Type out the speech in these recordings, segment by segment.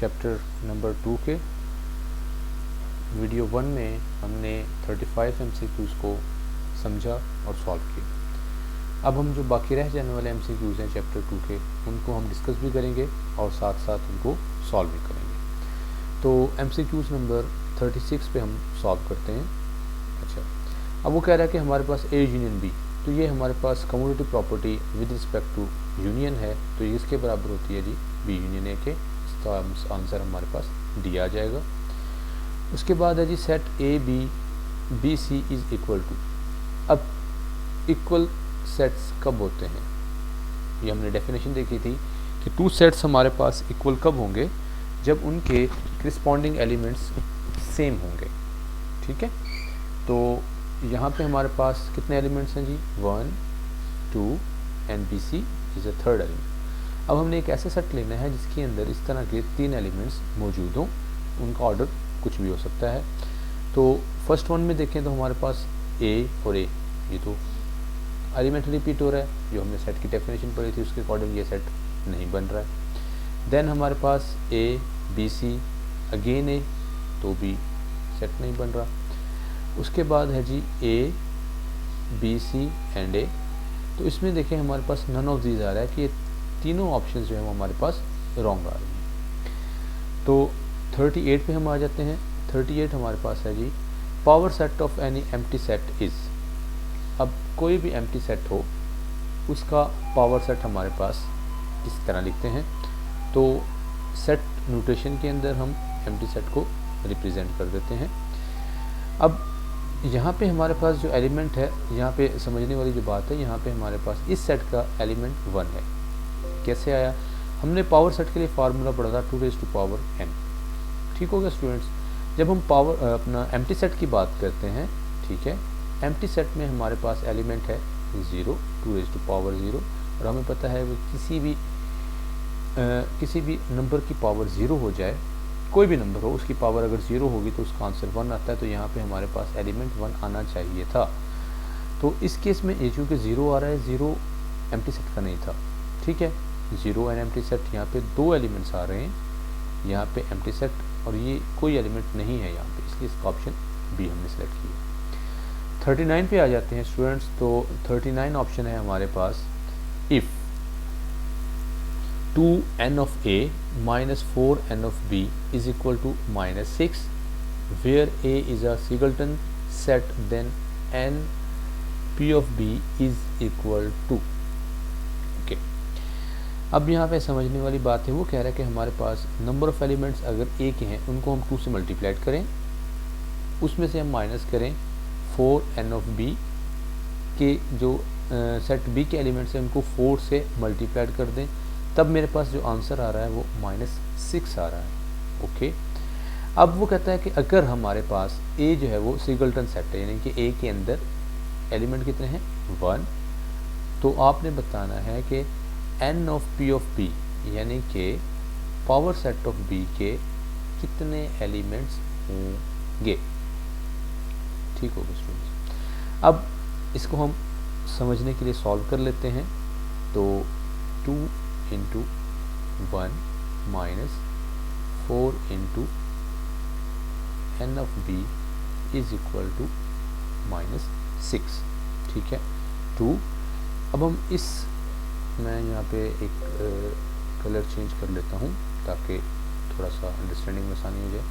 Chapter number 2 के video 1 में हमने 35 MCQs को समझा और सॉल्व किया। अब हम जो बाकी रह जाने वाले MCQs हैं चैप्टर 2 के, उनको हम डिस्कस भी करेंगे और साथ साथ उनको सॉल्व भी करेंगे। तो MCQs नंबर 36 पे हम सॉल्व करते हैं। अच्छा, अब वो कह रहा है कि हमारे पास A यूनियन B, तो ये हमारे पास commutative property with respect to union है, तो ये इसके बराबर होती है जी B यूनियन A के। इसका आंसर हमारे पास D आ जाएगा। उसके बाद है जी set AB BC is equal to. अब इक्वल सेट्स कब होते हैं, ये हमने डेफिनेशन देखी थी कि टू सेट्स हमारे पास इक्वल कब होंगे, जब उनके करस्पॉन्डिंग एलिमेंट्स सेम होंगे। ठीक है, तो यहाँ पे हमारे पास कितने एलिमेंट्स हैं जी, 1 2 and BC is a third element. अब हमने एक ऐसा सेट लेना है जिसके अंदर इस तरह के 3 एलिमेंट्स मौजूद हों, उनका ऑर्डर कुछ भी हो सकता है। तो फर्स्ट वन में देखें तो हमारे पास A और A, ये तो एलिमेंट रिपीट हो रहा है, जो हमने सेट की डेफिनेशन पढ़ी थी उसके अकॉर्डिंग ये सेट नहीं बन रहा है। देन हमारे पास A BC अगेन A, तो भी सेट नहीं बन रहा। उसके बाद है जी A BC एंड A, तो इसमें देखें हमारे पास नन ऑफ दीज आ रहा है कि ये तीनों ऑप्शंस जो है वो हमारे पास रॉन्ग आ रही हैं। तो 38 पे हम आ जाते हैं। 38 हमारे पास है जी power set of any empty set is. अब कोई भी एम्प्टी सेट हो उसका पावर सेट हमारे पास इस तरह लिखते हैं। तो सेट नोटेशन के अंदर हम एम्प्टी सेट को रिप्रेजेंट कर देते हैं। अब यहाँ पे हमारे पास जो एलिमेंट है, यहाँ पे समझने वाली जो बात है, यहाँ पे हमारे पास इस सेट का एलिमेंट 1 है। कैसे आया, हमने पावर सेट के लिए फार्मूला पढ़ा था 2 raised to power n। ठीक हो गया स्टूडेंट्स, जब हम पावर अपना एम्प्टी सेट की बात करते हैं, ठीक है, एम्प्टी सेट में हमारे पास एलिमेंट है 0, 2 raised to power 0, और हमें पता है वो किसी भी नंबर की पावर 0 हो जाए, कोई भी नंबर हो उसकी पावर अगर 0 होगी तो उसका आंसर 1 आता है। तो यहाँ पे हमारे पास एलिमेंट 1 आना चाहिए था। तो इस केस में ये चूँकि 0 आ रहा है, 0 एम्प्टी सेट का नहीं था। ठीक है, 0 एंड एम्प्टी सेट, यहाँ पे 2 एलिमेंट्स आ रहे हैं, यहाँ पे एम्प्टी सेट और ये कोई एलिमेंट नहीं है यहाँ पे, इसलिए इसका ऑप्शन बी हमने सेलेक्ट किया। 39 पे आ जाते हैं स्टूडेंट्स। तो 39 ऑप्शन है हमारे पास, if 2n of A minus 4n of B is equal to -6, where A is a singleton set, then n P of B is equal to। Okay, अब यहाँ पे समझने वाली बात है, वो कह रहा है कि हमारे पास नंबर ऑफ एलिमेंट्स अगर A के हैं उनको हम 2 से मल्टीप्लाइड करें, उसमें से हम माइनस करें 4n of B के जो सेट B के एलिमेंट्स हैं उनको 4 से मल्टीप्लाइड कर दें, तब मेरे पास जो आंसर आ रहा है वो -6 आ रहा है। ओके, अब वो कहता है कि अगर हमारे पास A जो है वो सिंगलटन सेट है, यानी कि A के अंदर एलिमेंट कितने हैं, 1, तो आपने बताना है कि n of P of B, यानी कि पावर सेट ऑफ B के कितने एलिमेंट्स होंगे। ठीक होगा स्टूडेंट्स, अब इसको हम समझने के लिए सॉल्व कर लेते हैं। तो 2 into 1 minus 4 into n of B is equal to -6। ठीक है, 2। अब हम इस, मैं यहाँ पे एक कलर चेंज कर लेता हूँ ताकि थोड़ा सा अंडरस्टैंडिंग में आसानी हो जाए।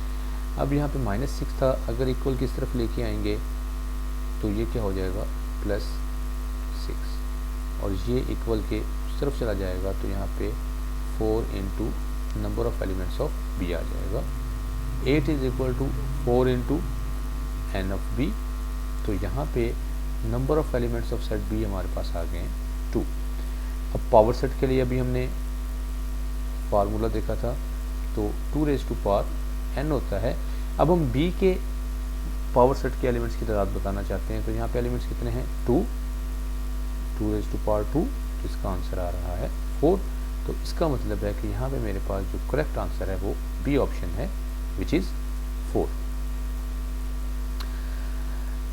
अब यहाँ पे -6 था, अगर इक्वल किस तरफ लेके आएंगे तो ये क्या हो जाएगा, +6, और ये इक्वल के तरफ चला जाएगा तो यहाँ पे 4 into number of elements of B आ जाएगा। 8 is equal to 4 into n of B, तो यहाँ पे number of elements of set B हमारे पास आ गए हैं 2। अब पावर सेट के लिए अभी हमने फार्मूला देखा था, तो 2 raised to power n होता है। अब हम B के पावर सेट के एलिमेंट्स की तादाद बताना चाहते हैं, तो यहाँ पे एलिमेंट्स कितने हैं, 2 raised to power 2, इसका आंसर आ रहा है 4। तो इसका मतलब है कि यहाँ पे मेरे पास जो करेक्ट आंसर है वो बी ऑप्शन है, विच इज़ 4।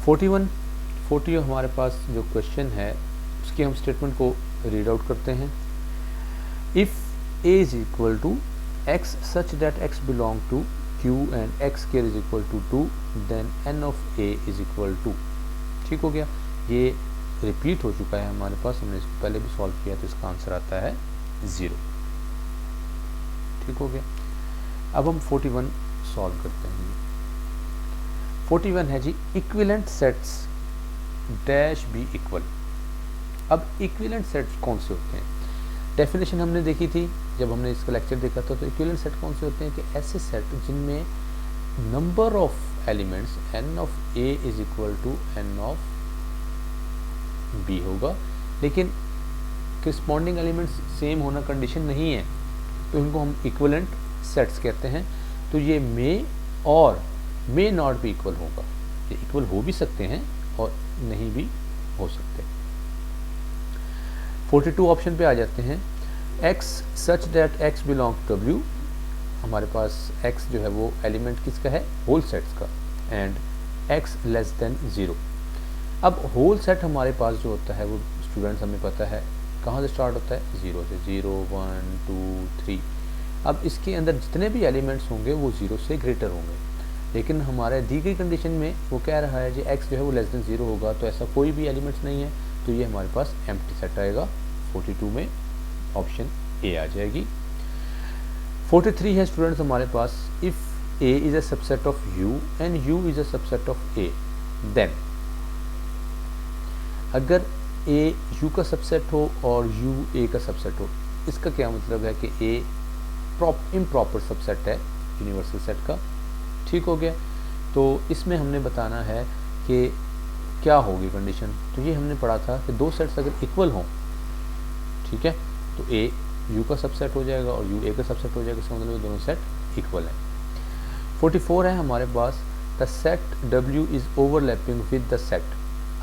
40 हमारे पास जो क्वेश्चन है उसके हम स्टेटमेंट को रीड आउट करते हैं। If A is equal to x such that x belong to q and x square is equal to 2 then n of a is equal to, ठीक हो गया। ये रिपीट हो चुका है हमारे पास, हमने इसको पहले भी सॉल्व किया, तो इसका आंसर आता है 0, ठीक हो गया। अब हम 41 सॉल्व करते हैं। 41 है जी, equivalent sets dash B equal. अब इक्विवेलेंट सेट्स कौन से होते हैं? डेफिनेशन हमने देखी थी जब हमने इसका लेक्चर देखा था। तो इक्विवेलेंट सेट कौन से होते हैं कि ऐसे सेट जिनमें number of elements n of a is equal to n of b होगा, लेकिन करस्पॉन्डिंग एलिमेंट्स सेम होना कंडीशन नहीं है, तो इनको हम इक्विवेलेंट सेट्स कहते हैं। तो ये मे और मे नॉट भी इक्वल होगा, ये इक्वल हो भी सकते हैं और नहीं भी हो सकते। 42 ऑप्शन पे आ जाते हैं। x such that x belong to w, हमारे पास x जो है वो एलिमेंट किसका है? होल सेट्स का। And x less than 0। अब होल सेट हमारे पास जो होता है वो स्टूडेंट्स हमें पता है कहाँ से स्टार्ट होता है? 0 से। 0 1 2 3। अब इसके अंदर जितने भी एलिमेंट्स होंगे वो 0 से ग्रेटर होंगे, लेकिन हमारे दी गई कंडीशन में वो कह रहा है जी x जो है वो लेस देन 0 होगा, तो ऐसा कोई भी एलिमेंट्स नहीं है, तो ये हमारे पास एम्प्टी सेट आएगा। 42 में ऑप्शन ए आ जाएगी। 43 है स्टूडेंट्स हमारे पास, if a is a subset of u and u is a subset of a, then अगर a u का सबसेट हो और u a का सबसेट हो, इसका क्या मतलब है कि a इम्प्रॉपर सबसेट है यूनिवर्सल सेट का, ठीक हो गया। तो इसमें हमने बताना है कि क्या होगी कंडीशन। तो ये हमने पढ़ा था कि दो सेट्स अगर इक्वल हों, ठीक है, तो a u का सबसेट हो जाएगा और u a का सबसेट हो जाएगा, इसका मतलब दोनों सेट इक्वल हैं। 44 है हमारे पास, the set w is overlapping with the set.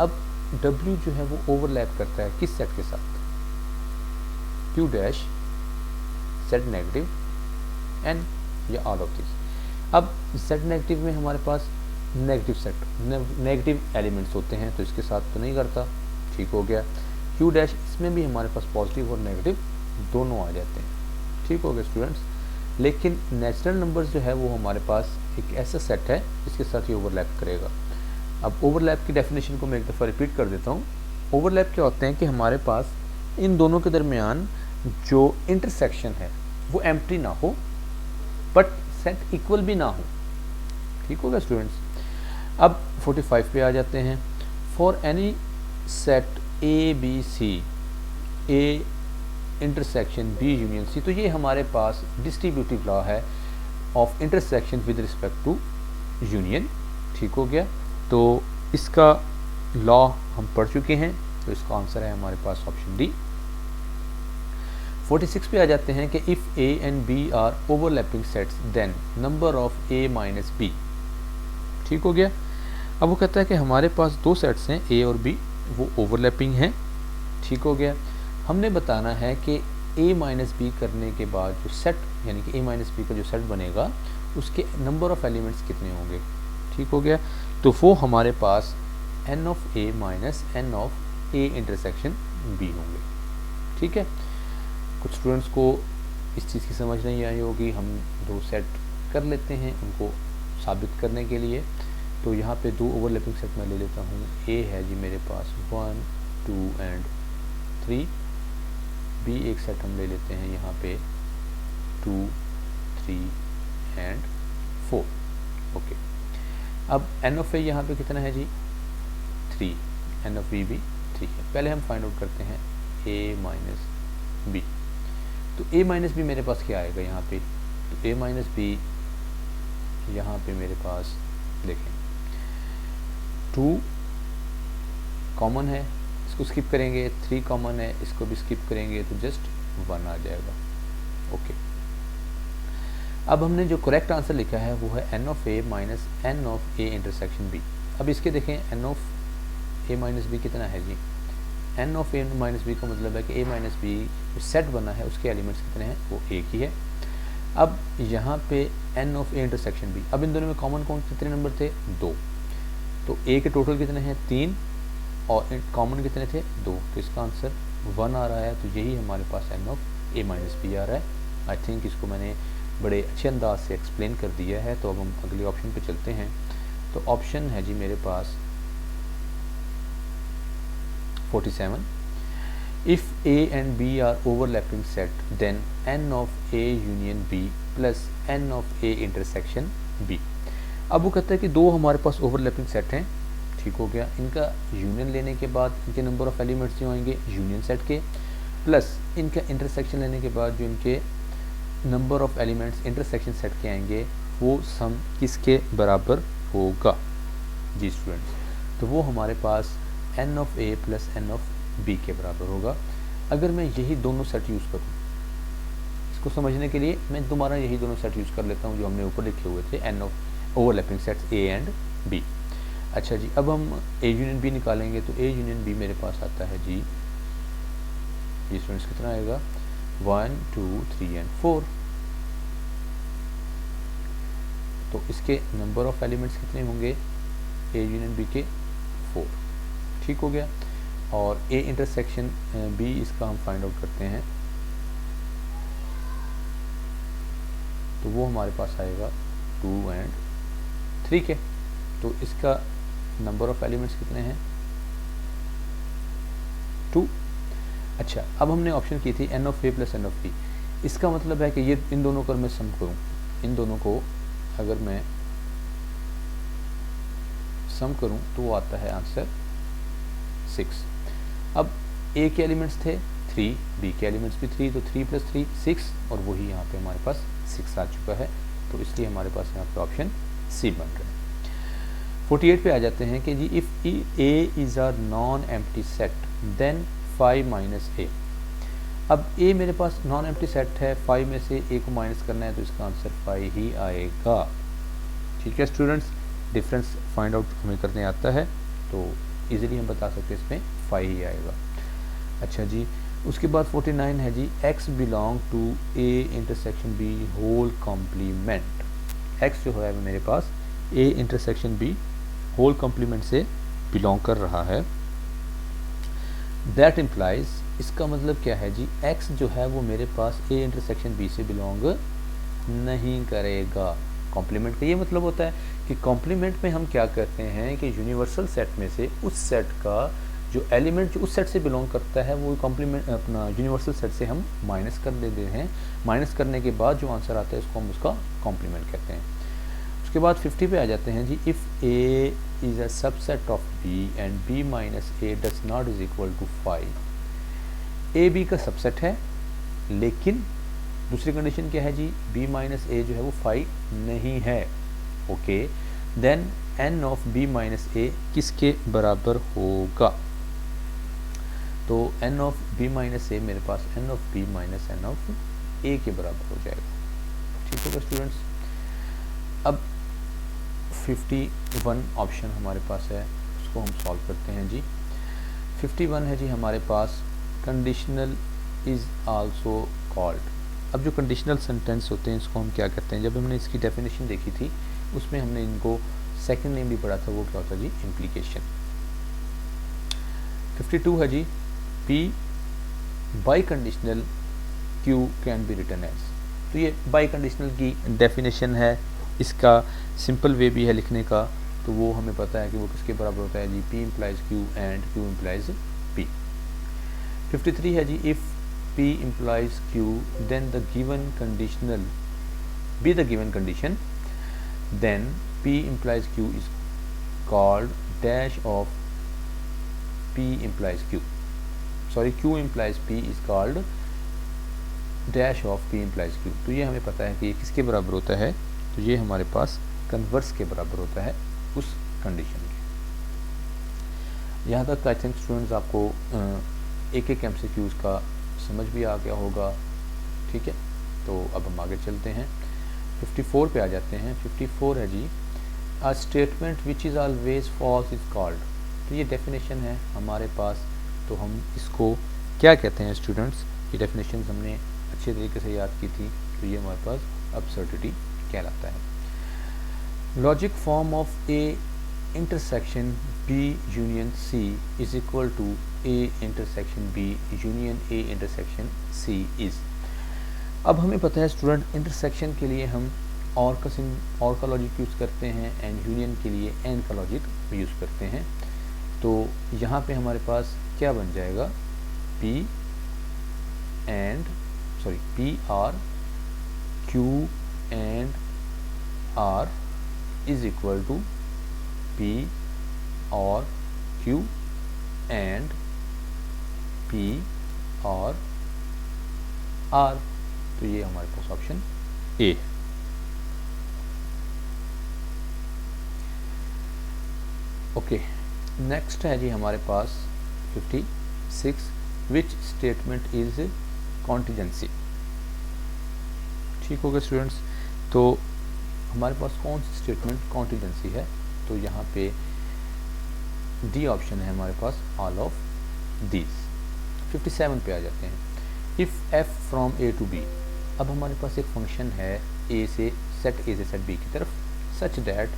अब w जो है वो ओवरलैप करता है किस सेट के साथ? q dash set negative n या ऑल ऑफ दिस। अब सेट नेगेटिव में हमारे पास नेगेटिव सेट नेगेटिव एलिमेंट्स होते हैं, तो इसके साथ तो नहीं करता, ठीक हो गया। q डैश इसमें भी हमारे पास पॉजिटिव और नेगेटिव दोनों आ जाते हैं, ठीक हो गया स्टूडेंट्स। लेकिन नेचुरल नंबर्स जो है वो हमारे पास एक ऐसा सेट है जिसके साथ ये ओवरलैप करेगा। अब ओवरलैप की डेफिनेशन को मैं एक दफ़ा रिपीट कर देता हूँ। ओवरलैप क्या होते हैं कि हमारे पास इन दोनों के दरमियान जो इंटरसेक्शन है वो एम्प्टी ना हो, बट सेट इक्वल भी ना हो, ठीक होगा स्टूडेंट्स। अब 45 पे आ जाते हैं। For any set A B C, A intersection B union C, तो ये हमारे पास डिस्ट्रीब्यूटिव लॉ है of intersection with respect to union, ठीक हो गया। तो इसका लॉ हम पढ़ चुके हैं, तो इसका आंसर है हमारे पास ऑप्शन डी। 46 पे आ जाते हैं कि if A and B are overlapping sets then number of A minus B, ठीक हो गया। अब वो कहता है कि हमारे पास दो सेट्स हैं ए और बी, वो ओवरलैपिंग हैं, ठीक हो गया। हमने बताना है कि a माइनस बी करने के बाद जो सेट यानी कि a माइनस बी का जो सेट बनेगा उसके नंबर ऑफ एलिमेंट्स कितने होंगे, ठीक हो गया। तो वो हमारे पास n of a minus n of a intersection b होंगे, ठीक है। कुछ स्टूडेंट्स को इस चीज़ की समझ नहीं आई होगी, हम दो सेट कर लेते हैं उनको साबित करने के लिए। तो यहाँ पे दो ओवरलैपिंग सेट मैं ले लेता हूँ। a है जी मेरे पास 1 2 एंड 3, b एक सेट हम ले लेते हैं यहाँ पे 2 3 एंड 4, ओके। अब n ऑफ a यहाँ पे कितना है जी 3, n ऑफ b भी 3 है। पहले हम फाइंड आउट करते हैं a माइनस बी। तो a माइनस बी मेरे पास क्या आएगा यहाँ पे? तो a माइनस बी यहाँ पे मेरे पास देखें 2 कॉमन है, इसको स्किप करेंगे, 3 कॉमन है, इसको भी स्किप करेंगे, तो जस्ट 1 आ जाएगा, ओके। अब हमने जो करेक्ट आंसर लिखा है वो है n of a minus n of a intersection b। अब इसके देखें n of a minus b कितना है जी? n of a minus b का मतलब है कि a माइनस b जो सेट बना है उसके एलिमेंट्स कितने हैं? वो एक ही है। अब यहाँ पे n of a intersection b, अब इन दोनों में कॉमन कौन कितने नंबर थे? 2। तो a के टोटल कितने हैं? 3 और कॉमन कितने थे? 2। तो इसका आंसर 1 आ रहा है। तो यही हमारे पास n of a minus B आ रहा है। आई थिंक इसको मैंने बड़े अच्छे अंदाज से एक्सप्लेन कर दिया है। तो अब हम अगले ऑप्शन पे चलते हैं। तो ऑप्शन है जी मेरे पास 47। If A and B are overlapping set then n of A union B plus n of A intersection B। अब वो कहता है कि दो हमारे पास ओवरलैपिंग सेट हैं, ठीक हो गया, इनका यूनियन लेने के बाद इनके नंबर ऑफ एलिमेंट्स जो आएंगे यूनियन सेट के, प्लस इनका इंटरसेक्शन लेने के बाद जो इनके number of elements intersection set के आएंगे वो सम किसके बराबर होगा जी स्टूडेंट्स। तो वो हमारे पास n of A plus n of B के बराबर होगा। अगर मैं यही दोनों सेट यूज़ करूँ, इसको समझने के लिए मैं दोबारा यही दोनों सेट यूज़ कर लेता हूँ जो हमने ऊपर लिखे हुए थे, n of overlapping sets A and B। अच्छा जी, अब हम A यूनियन B निकालेंगे। तो A यूनियन B मेरे पास आता है जी स्टूडेंट्स कितना आएगा 1 2 3 एंड 4। तो इसके नंबर ऑफ एलिमेंट्स कितने होंगे A यूनियन B के 4, ठीक हो गया। और A इंटरसेक्शन B इसका हम फाइंड आउट करते हैं। तो वो हमारे पास आएगा 2 एंड 3 के। तो इसका नंबर ऑफ एलिमेंट्स कितने हैं 2। अच्छा, अब हमने ऑप्शन की थी n of A plus n of B। इसका मतलब है कि ये इन दोनों को मैं सम करूँ, इन दोनों को अगर मैं सम करूँ तो वो आता है आंसर 6। अब A के एलिमेंट्स थे 3, B के एलिमेंट्स भी 3, तो 3 प्लस 3 6, और वही यहाँ पे हमारे पास 6 आ चुका है। तो इसलिए हमारे पास यहाँ पे ऑप्शन सी बन रहा है। 48 पे आ जाते हैं कि जी if A is a non empty set then 5 minus A। अब A मेरे पास नॉन एम्प्टी सेट है, 5 में से A को माइनस करना है तो इसका आंसर 5 ही आएगा। ठीक है स्टूडेंट्स, डिफरेंस फाइंड आउट हमें करने आता है तो इजीली हम बता सकते हैं इसमें 5 ही आएगा। अच्छा जी, उसके बाद 49 है जी x belong to A intersection B whole complement. x जो है मेरे पास A intersection B whole complement से बिलोंग कर रहा है। दैट इम्प्लाइज, इसका मतलब क्या है जी, x जो है वो मेरे पास A इंटरसेक्शन B से बिलोंग नहीं करेगा। कॉम्प्लीमेंट का ये मतलब होता है कि कॉम्प्लीमेंट में हम क्या करते हैं कि यूनिवर्सल सेट में से उस सेट का जो एलिमेंट जो उस सेट से बिलोंग करता है वो कॉम्प्लीमेंट अपना यूनिवर्सल सेट से हम माइनस कर देते हैं। माइनस करने के बाद जो आंसर आता है उसको हम उसका कॉम्प्लीमेंट कहते हैं। उसके बाद 50 पे आ जाते हैं जी if A is a subset of B and B minus A does not is equal to 5। A B का सबसेट है लेकिन दूसरी कंडीशन क्या है जी, B माइनस A जो है वो 5 नहीं है। Okay, then n of B minus A किसके बराबर होगा। तो n of B minus A मेरे पास n of B minus n of A के बराबर हो जाएगा। ठीक होगा स्टूडेंट्स। अब 51 ऑप्शन हमारे पास है, उसको हम सॉल्व करते हैं जी। 51 है जी हमारे पास कंडीशनल इज़ आल्सो कॉल्ड। अब जो कंडीशनल सेंटेंस होते हैं इसको हम क्या कहते हैं, जब हमने इसकी डेफिनेशन देखी थी उसमें हमने इनको सेकंड नेम भी पढ़ा था, वो क्या होता है जी, इम्प्लीकेशन। 52 है जी P biconditional Q can be written as. तो ये बाई कंडीशनल की डेफिनेशन है, इसका सिंपल वे भी है लिखने का। तो वो हमें पता है कि वो किसके बराबर होता है जी, P implies Q and Q implies P। 53 है जी if P implies Q then the given conditional be the given condition then P implies Q is called dash of P implies Q, sorry Q implies P is called dash of P implies Q। तो ये हमें पता है कि ये किसके बराबर होता है, तो ये हमारे पास कन्वर्स के बराबर होता है उस कंडीशन के। यहाँ तक आई थिंक स्टूडेंट्स आपको एक एक MCQs का समझ भी आ गया होगा। ठीक है, तो अब हम आगे चलते हैं। 54 पे आ जाते हैं। 54 है जी a statement which is always false is called. तो ये डेफिनेशन है हमारे पास, तो हम इसको क्या कहते हैं स्टूडेंट्स, ये डेफिनेशन हमने अच्छे तरीके से याद की थी, तो ये हमारे पास अब्सर्डिटी कहलाता है। Logic form of A intersection B union C is equal to A intersection B union A intersection C is. अब हमें पता है स्टूडेंट इंटरसेक्शन के लिए हम और का लॉजिक यूज़ करते हैं एंड यूनियन के लिए एंड का लॉजिक यूज़ करते हैं। तो यहाँ पे हमारे पास क्या बन जाएगा, P R Q and R is equal to P और क्यू एंड पी और आर। तो ये हमारे पास ऑप्शन ए है। ओके, नेक्स्ट है जी हमारे पास 56, विच स्टेटमेंट इज कॉन्टिजेंसी। ठीक हो गया स्टूडेंट्स, तो हमारे पास कौन सी स्टेटमेंट कॉन्टिजेंसी है, तो यहाँ पे डी ऑप्शन है हमारे पास, ऑल ऑफ दीज। 57 पे आ जाते हैं, if F from A to B. अब हमारे पास एक फंक्शन है ए से सेट बी की तरफ, सच दैट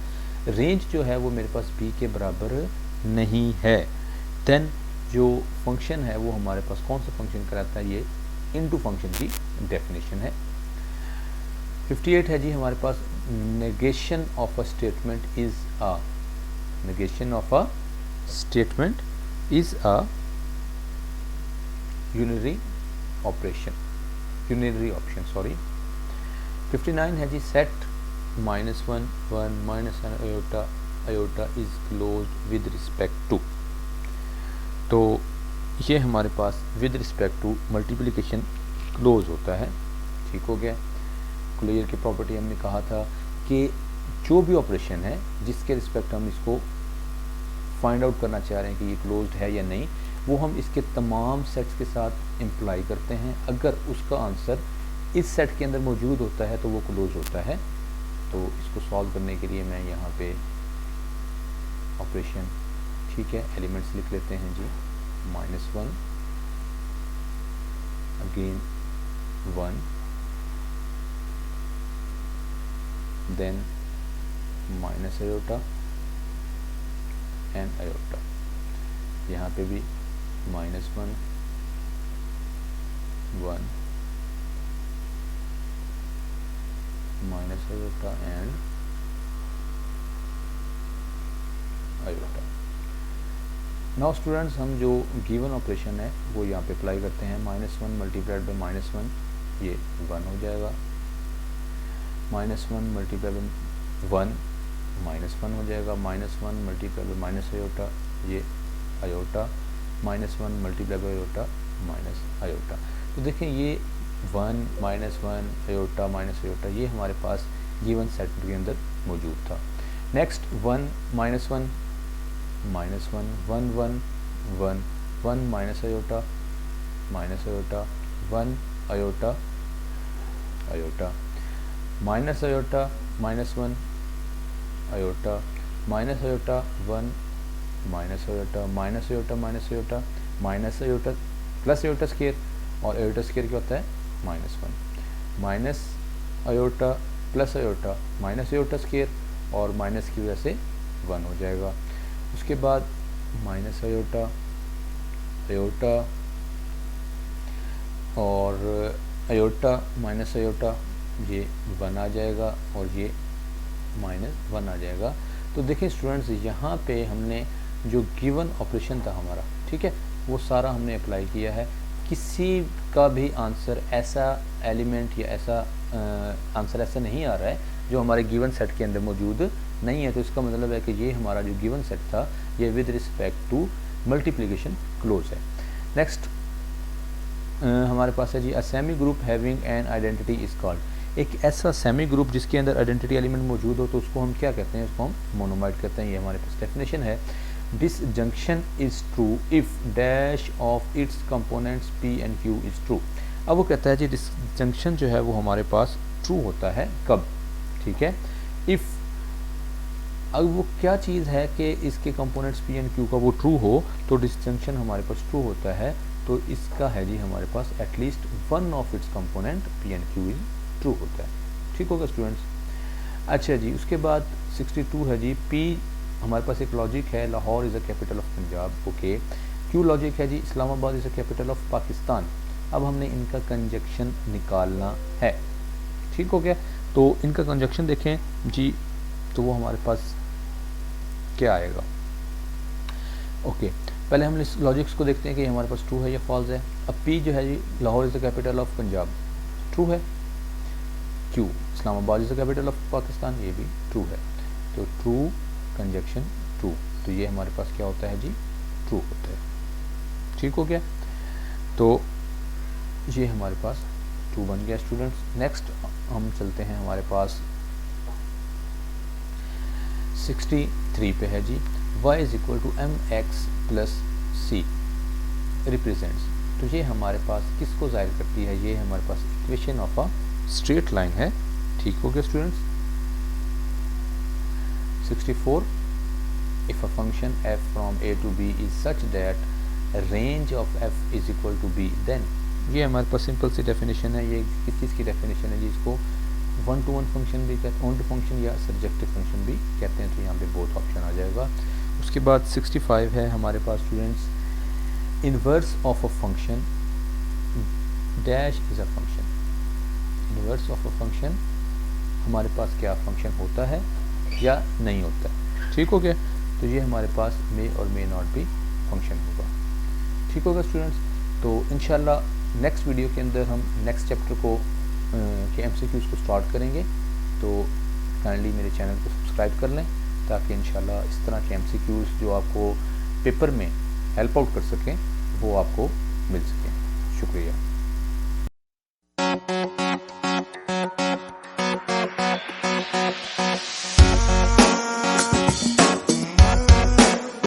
रेंज जो है वो मेरे पास बी के बराबर नहीं है, देन जो फंक्शन है वो हमारे पास कौन सा फंक्शन कराता है, ये इनटू फंक्शन की डेफिनेशन है। 58 है जी हमारे पास, negation of a statement is a, negation of a statement is a unitary operation, unitary option sorry. 59 है जी, set -1 1 -1 iota is closed with respect to. तो ये हमारे पास with respect to multiplication close होता है। ठीक हो गया, क्लोजर की प्रॉपर्टी हमने कहा था कि जो भी ऑपरेशन है जिसके रिस्पेक्ट हम इसको फाइंड आउट करना चाह रहे हैं कि ये क्लोज्ड है या नहीं, वो हम इसके तमाम सेट्स के साथ इम्प्लाई करते हैं। अगर उसका आंसर इस सेट के अंदर मौजूद होता है तो वो क्लोज होता है। तो इसको सॉल्व करने के लिए मैं यहाँ पे ऑपरेशन, ठीक है, एलिमेंट्स लिख लेते हैं जी, -1 again 1 then minus iota and iota, यहाँ पे भी -1 1 minus iota and iota. Now students, हम जो गिवन ऑपरेशन है वो यहाँ पे अप्लाई करते हैं। -1 मल्टीप्लाइड बाई -1 ये 1 हो जाएगा, -1 मल्टीप्लाई बाई 1 -1 हो जाएगा, -1 मल्टीप्लाई बाई माइनस आयोटा ये iota, -1 multiply by iota minus iota. तो देखें ये 1 -1 आयोटा माइनस आयोटा ये हमारे पास गिवन सेट के अंदर मौजूद था। Next 1 -1 -1 1 1 1 1 minus iota 1 iota iota minus iota -1 iota minus iota 1 minus iota minus iota minus iota minus iota plus iota square, और आयोटा स्क्वायर क्या होता है -1 minus iota plus iota minus iota square, और minus की वजह से 1 हो जाएगा। उसके बाद माइनस आयोटा आयोटा और आयोटा माइनस आयोटा ये 1 आ जाएगा और ये -1 आ जाएगा। तो देखिए स्टूडेंट्स, यहाँ पे हमने जो गिवन ऑपरेशन था हमारा, ठीक है, वो सारा हमने अप्लाई किया है। किसी का भी आंसर ऐसा एलिमेंट या ऐसा आंसर ऐसा नहीं आ रहा है जो हमारे गिवन सेट के अंदर मौजूद नहीं है। तो इसका मतलब है कि ये हमारा जो गिवन सेट था ये with respect to multiplication close है। नेक्स्ट हमारे पास है जी, a semi group having an identity is called. एक ऐसा सेमी ग्रुप जिसके अंदर आइडेंटिटी एलिमेंट मौजूद हो तो उसको हम क्या कहते हैं, उसको हम मोनोमाइड कहते हैं। ये हमारे पास डेफिनेशन है। Disjunction is true if dash of its components P and Q is true. अब वो कहता है जी डिसजंक्शन जो है वो हमारे पास ट्रू होता है कब, ठीक है, इफ़, अब वो क्या चीज़ है कि इसके कंपोनेंट्स पी एंड क्यू का वो ट्रू हो तो डिसजंक्शन हमारे पास ट्रू होता है। तो इसका है जी हमारे पास at least one of its component P and Q is true होता है। ठीक होगा स्टूडेंट्स। अच्छा जी, उसके बाद 62 है जी, पी हमारे पास एक लॉजिक है, Lahore is a capital of Punjab, okay. Q logic है जी, Islamabad is a capital of Pakistan. अब हमने इनका कंजक्शन निकालना है। ठीक हो गया। तो इनका कंजक्शन देखें जी, तो वो हमारे पास क्या आएगा। ओके, पहले हम इस लॉजिक्स को देखते हैं कि हमारे पास ट्रू है या फॉल्स है। अब पी जो है जी, Lahore is the capital of Punjab, true है। Q, Islamabad is the capital of Pakistan, ये भी ट्रू है। तो ट्रू कंजक्शन ट्रू, तो ये हमारे पास क्या होता है जी, ट्रू होता है। ठीक हो गया। तो ये हमारे पास ट्रू बन गया स्टूडेंट्स। नेक्स्ट हम चलते हैं हमारे पास 63 पे है जी, y is equal to M X plus C represents. तो ये हमारे पास किसको ज़ाहिर करती है, ये हमारे पास equation of a straight line है। ठीक हो गया students. 64, if a function f from a to b is such that range of f is equal to b, then, ये हमारे पास सिंपल सी डेफिनेशन है। ये किस चीज़ की डेफिनेशन है जी, इसको वन टू वन फंक्शन भी कहते हैं, ऑन टू फंक्शन या सब्जेक्टिव फंक्शन भी कहते हैं। तो यहाँ पे बोथ ऑप्शन आ जाएगा। उसके बाद 65 है हमारे पास students, inverse of a function dash is a function. Inverse of a function हमारे पास क्या फंक्शन होता है या नहीं होता है। ठीक हो गया। तो ये हमारे पास मे और मे नॉट भी फंक्शन होगा। ठीक होगा स्टूडेंट्स। तो इंशाल्लाह नेक्स्ट वीडियो के अंदर हम नेक्स्ट चैप्टर को के MCQs को स्टार्ट करेंगे। तो काइंडली मेरे चैनल को सब्सक्राइब कर लें, ताकि इंशाल्लाह इस तरह के MCQs जो आपको पेपर में हेल्प आउट कर सकें वो आपको मिल सकें। शुक्रिया।